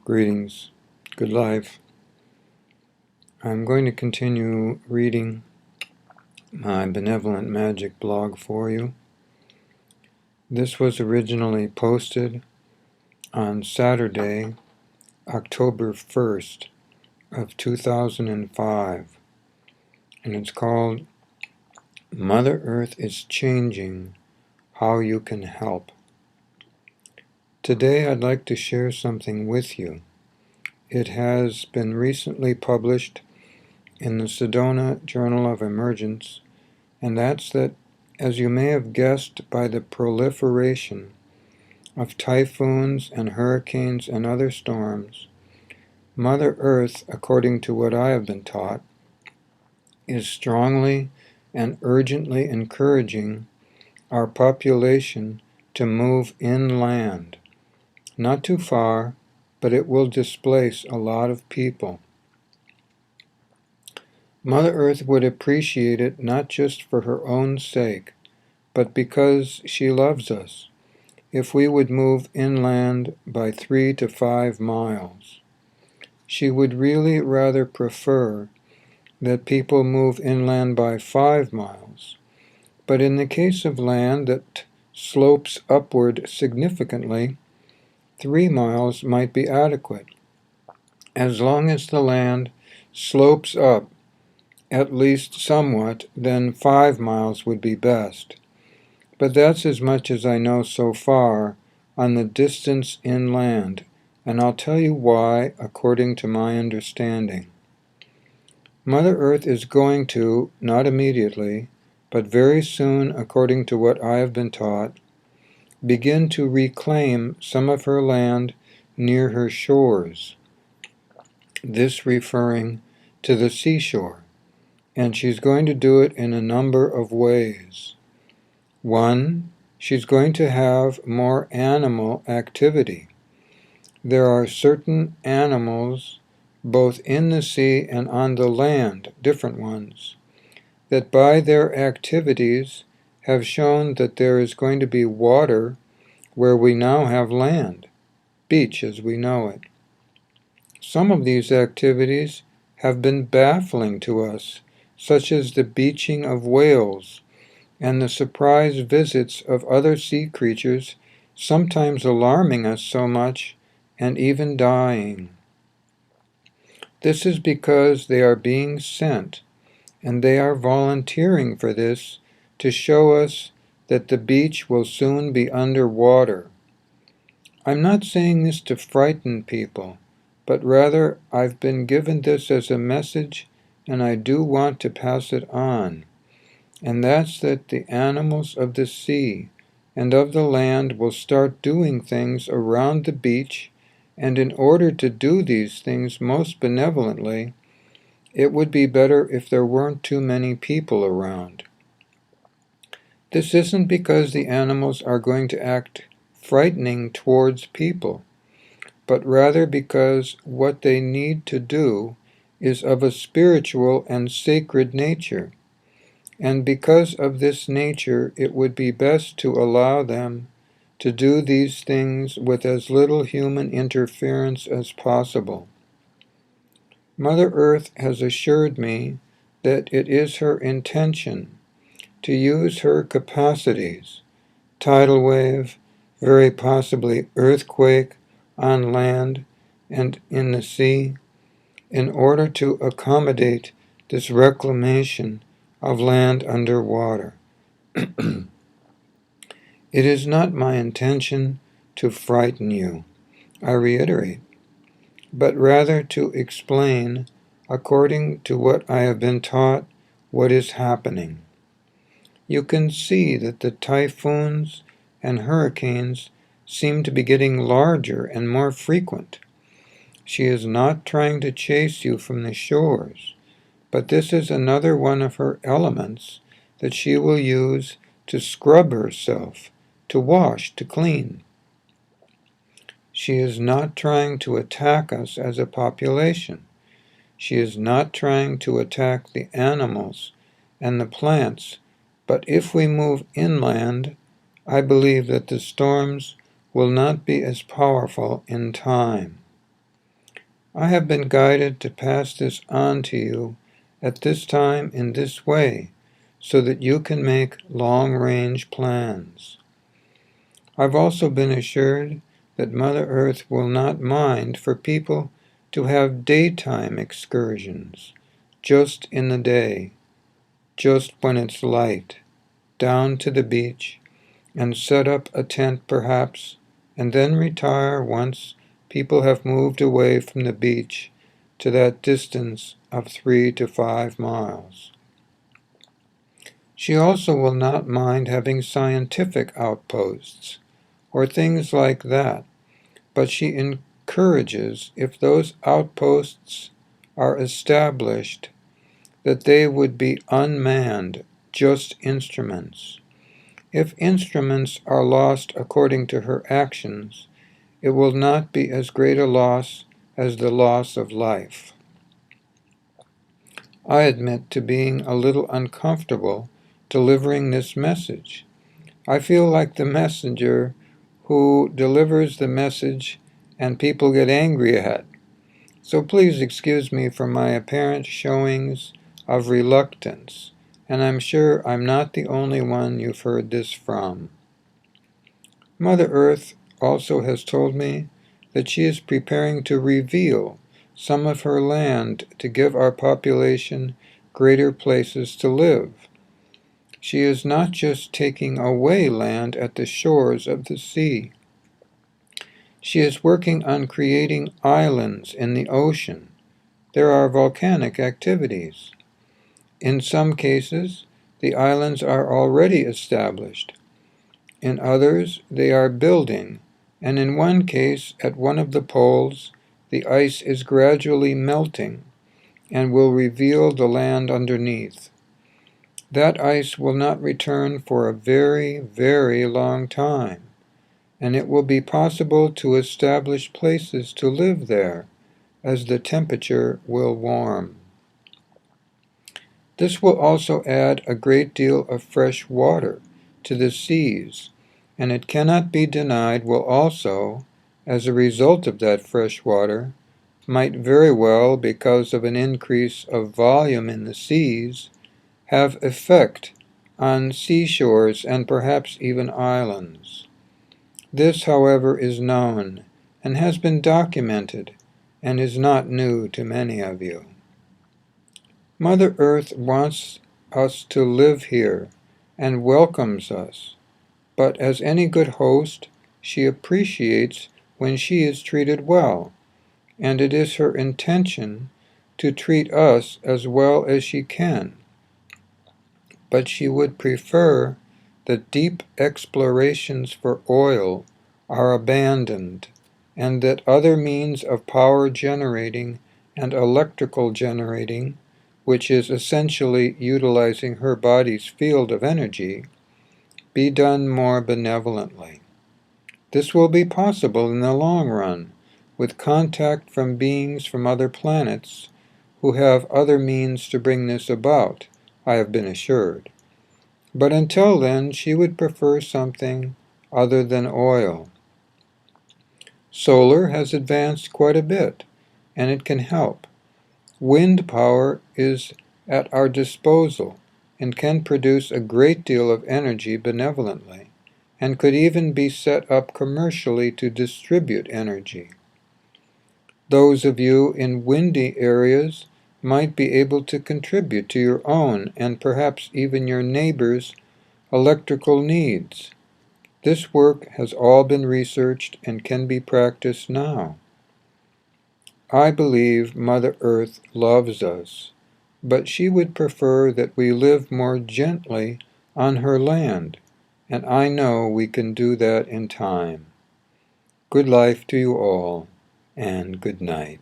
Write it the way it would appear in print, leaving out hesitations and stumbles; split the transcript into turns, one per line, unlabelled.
Greetings. Good life. I'm going to continue reading my Benevolent Magic blog for you. This was originally posted on Saturday, October 1st of 2005, and it's called Mother Earth is Changing How You Can Help. Today I'd like to share something with you. It has been recently published in the Sedona Journal of Emergence, and that's that, as you may have guessed by the proliferation of typhoons and hurricanes and other storms, Mother Earth, according to what I have been taught, is strongly and urgently encouraging our population to move inland. Not too far, but it will displace a lot of people. Mother Earth would appreciate it not just for her own sake, but because she loves us, if we would move inland by 3 to 5 miles. She would really rather prefer that people move inland by 5 miles, but in the case of land that slopes upward significantly, 3 miles might be adequate. As long as the land slopes up at least somewhat, then 5 miles would be best. But that's as much as I know so far on the distance inland, and I'll tell you why according to my understanding. Mother Earth is going to, not immediately, but very soon according to what I have been taught, begin to reclaim some of her land near her shores, this referring to the seashore, and she's going to do it in a number of ways. One, she's going to have more animal activity. There are certain animals, both in the sea and on the land, different ones, that by their activities have shown that there is going to be water where we now have land, beach as we know it. Some of these activities have been baffling to us, such as the beaching of whales and the surprise visits of other sea creatures, sometimes alarming us so much and even dying. This is because they are being sent, and they are volunteering for this to show us that the beach will soon be under water. I'm not saying this to frighten people, but rather I've been given this as a message, and I do want to pass it on. And that's that the animals of the sea and of the land will start doing things around the beach, and in order to do these things most benevolently, it would be better if there weren't too many people around. This isn't because the animals are going to act frightening towards people, but rather because what they need to do is of a spiritual and sacred nature. And because of this nature, it would be best to allow them to do these things with as little human interference as possible. Mother Earth has assured me that it is her intention to use her capacities, tidal wave, very possibly earthquake, on land and in the sea, in order to accommodate this reclamation of land underwater. It is not my intention to frighten you, I reiterate, but rather to explain, according to what I have been taught, what is happening. You can see that the typhoons and hurricanes seem to be getting larger and more frequent. She is not trying to chase you from the shores, but this is another one of her elements that she will use to scrub herself, to wash, to clean. She is not trying to attack us as a population. She is not trying to attack the animals and the plants, but if we move inland, I believe that the storms will not be as powerful in time. I have been guided to pass this on to you at this time in this way, so that you can make long-range plans. I've also been assured that Mother Earth will not mind for people to have daytime excursions, just in the day, just when it's light, down to the beach, and set up a tent perhaps, and then retire once people have moved away from the beach to that distance of 3 to 5 miles. She also will not mind having scientific outposts, or things like that, but she encourages, if those outposts are established, that they would be unmanned, just instruments. If instruments are lost according to her actions, it will not be as great a loss as the loss of life. I admit to being a little uncomfortable delivering this message. I feel like the messenger who delivers the message and people get angry at. So please excuse me for my apparent showings of reluctance, and I'm sure I'm not the only one you've heard this from. Mother Earth also has told me that she is preparing to reveal some of her land to give our population greater places to live. She is not just taking away land at the shores of the sea. She is working on creating islands in the ocean. There are volcanic activities. In some cases, the islands are already established. In others, they are building, and in one case, at one of the poles, the ice is gradually melting and will reveal the land underneath. That ice will not return for a very, very long time, and it will be possible to establish places to live there, as the temperature will warm. This will also add a great deal of fresh water to the seas, and it cannot be denied will also, as a result of that fresh water, might very well, because of an increase of volume in the seas, have effect on seashores and perhaps even islands. This, however, is known and has been documented and is not new to many of you. Mother Earth wants us to live here and welcomes us, but as any good host, she appreciates when she is treated well, and it is her intention to treat us as well as she can. But she would prefer that deep explorations for oil are abandoned, and that other means of power generating and electrical generating, which is essentially utilizing her body's field of energy, be done more benevolently. This will be possible in the long run, with contact from beings from other planets who have other means to bring this about, I have been assured. But until then, she would prefer something other than oil. Solar has advanced quite a bit, and it can help. Wind power is at our disposal and can produce a great deal of energy benevolently, and could even be set up commercially to distribute energy. Those of you in windy areas might be able to contribute to your own and perhaps even your neighbors' electrical needs. This work has all been researched and can be practiced now. I believe Mother Earth loves us, but she would prefer that we live more gently on her land, and I know we can do that in time. Good life to you all, and good night.